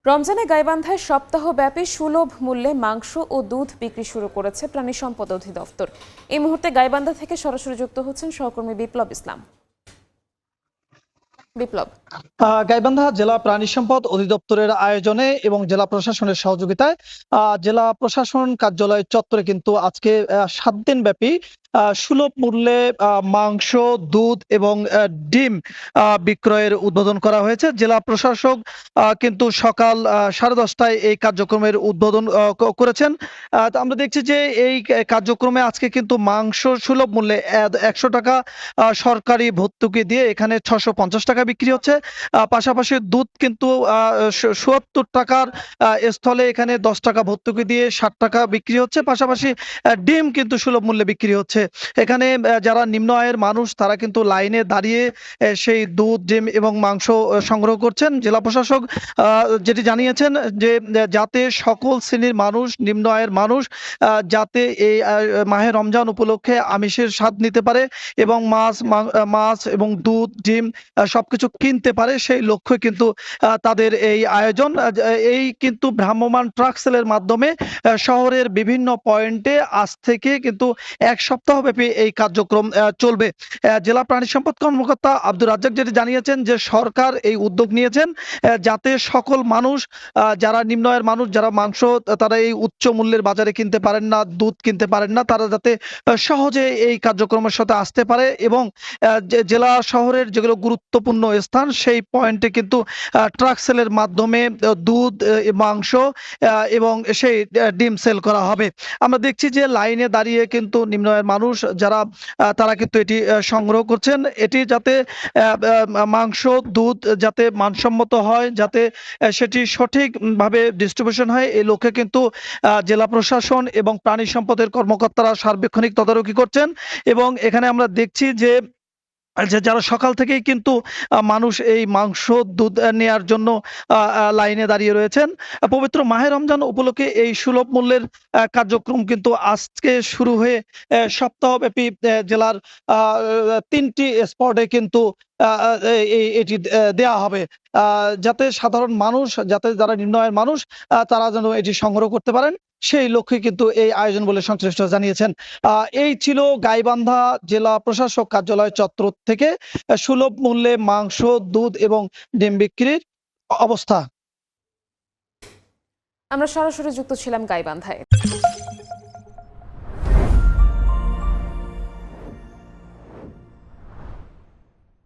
রমজানে গাইবান্ধায় সপ্তাহব্যাপী সুলভ মূল্যে মাংস ও দুধ বিক্রি শুরু করেছে প্রাণী সম্পদ অধিদপ্তর। এই মুহূর্তে গাইবান্ধা থেকে সরাসরি যুক্ত হচ্ছেন সহকর্মী বিপ্লব ইসলাম। বিপ্লব, গাইবান্ধা জেলা প্রাণী সম্পদ অধিদপ্তরের আয়োজনে এবং জেলা প্রশাসনের সহযোগিতায় জেলা প্রশাসন কার্যালয় চত্বরে কিন্তু আজকে 7 দিন ব্যাপী সুলভ মূল্যে মাংস, দুধ এবং ডিম বিক্রয়ের উদ্বোধন করা হয়েছে। জেলা প্রশাসক কিন্তু সকাল 10:30টায় এই কার্যক্রমের উদ্বোধন করেছেন। তো আমরা দেখছি যে এই কার্যক্রমে আজকে কিন্তু মাংস সুলভ মূল্যে 100 টাকা সরকারি ভর্তুকি দিয়ে এখানে 650 টাকা বিক্রি হচ্ছে। পাশাপাশি দুধ কিন্তু ৭৪ টাকার স্থলে এখানে 10 টাকা ভর্তুকি দিয়ে 60 টাকা বিক্রি হচ্ছে। পাশাপাশি ডিম কিন্তু সুলভ মূল্যে বিক্রি হচ্ছে। এখানে যারা নিম্ন আয়ের মানুষ তারা কিন্তু লাইনে দাঁড়িয়ে সেই দুধ, ডিম এবং মাংস সংগ্রহ করছেন। জেলা প্রশাসক যেটি জানিয়েছেন যে যাতে সকল শ্রেণীর মানুষ, নিম্ন আয়ের মানুষ যাতে এই মাহে রমজান উপলক্ষে আমিষের স্বাদ নিতে পারে এবং মাছ এবং দুধ, ডিম সবকিছু কিনতে পারে, সেই লক্ষ্যে কিন্তু তাদের এই আয়োজন। এই কিন্তু ভ্রাম্যমাণ ট্রাক সেলের মাধ্যমে শহরের বিভিন্ন পয়েন্টে আজ থেকে কিন্তু 1 সপ্তাহ ব্যাপী এই কার্যক্রম চলবে। জেলা প্রাণী সম্পদ কর্মকর্তা আব্দুর রাজ্জাক যেটি জানিয়েছেন যে সরকার এই উদ্যোগ নিয়েছেন যাতে সকল মানুষ, যারা নিম্ন আয়ের মানুষ, যারা মাংস তারা এই উচ্চ মূল্যের বাজারে কিনতে পারেন না, দুধ কিনতে পারেন না, তারা যাতে সহজে এই কার্যক্রমের সাথে আসতে পারে এবং জেলা শহরের যেগুলো গুরুত্বপূর্ণ স্থান সেই পয়েন্টে কিন্তু ট্রাক সেলের মাধ্যমে দুধ, মাংস এবং সেই ডিম সেল করা হবে। আমরা দেখছি যে লাইনে দাঁড়িয়ে কিন্তু নিম্ন আয়ের মানুষ যারা তারা কিন্তু এটি সংগ্রহ করছেন। এটি যাতে মাংস, দুধ যাতে মানসম্মত হয়, যাতে সেটি সঠিকভাবে ডিস্ট্রিবিউশন হয়, এই লক্ষ্যে কিন্তু জেলা প্রশাসন এবং প্রাণী সম্পদের কর্মকর্তারা সার্বক্ষণিক তদারকি করছেন। এবং এখানে আমরা দেখছি যে যারা সকাল থেকেই কিন্তু মানুষ এই মাংস, দুধ নেয়ার জন্য লাইনে দাঁড়িয়ে রয়েছেন। পবিত্র মাহে রমজান উপলক্ষে এই সুলভ মূল্যের কার্যক্রম কিন্তু আজকে শুরু হয়ে সপ্তাহব্যাপী জেলার 3টি স্পটে কিন্তু এটি দেয়া হবে, যাতে সাধারণ মানুষ, যাতে যারা নিম্ন আয়ের মানুষ তারা যেন এটি সংগ্রহ করতে পারেন, সেই লক্ষ্যে কিন্তু এই আয়োজন বলে সংশ্লিষ্ট জানিয়েছেন। এই ছিল গাইবান্ধা জেলা প্রশাসক কার্যালয় চত্বর থেকে সুলভ মূল্যে মাংস, দুধ এবং ডিম বিক্রির অবস্থা। আমরা সরাসরি যুক্ত ছিলাম গাইবান্ধায়।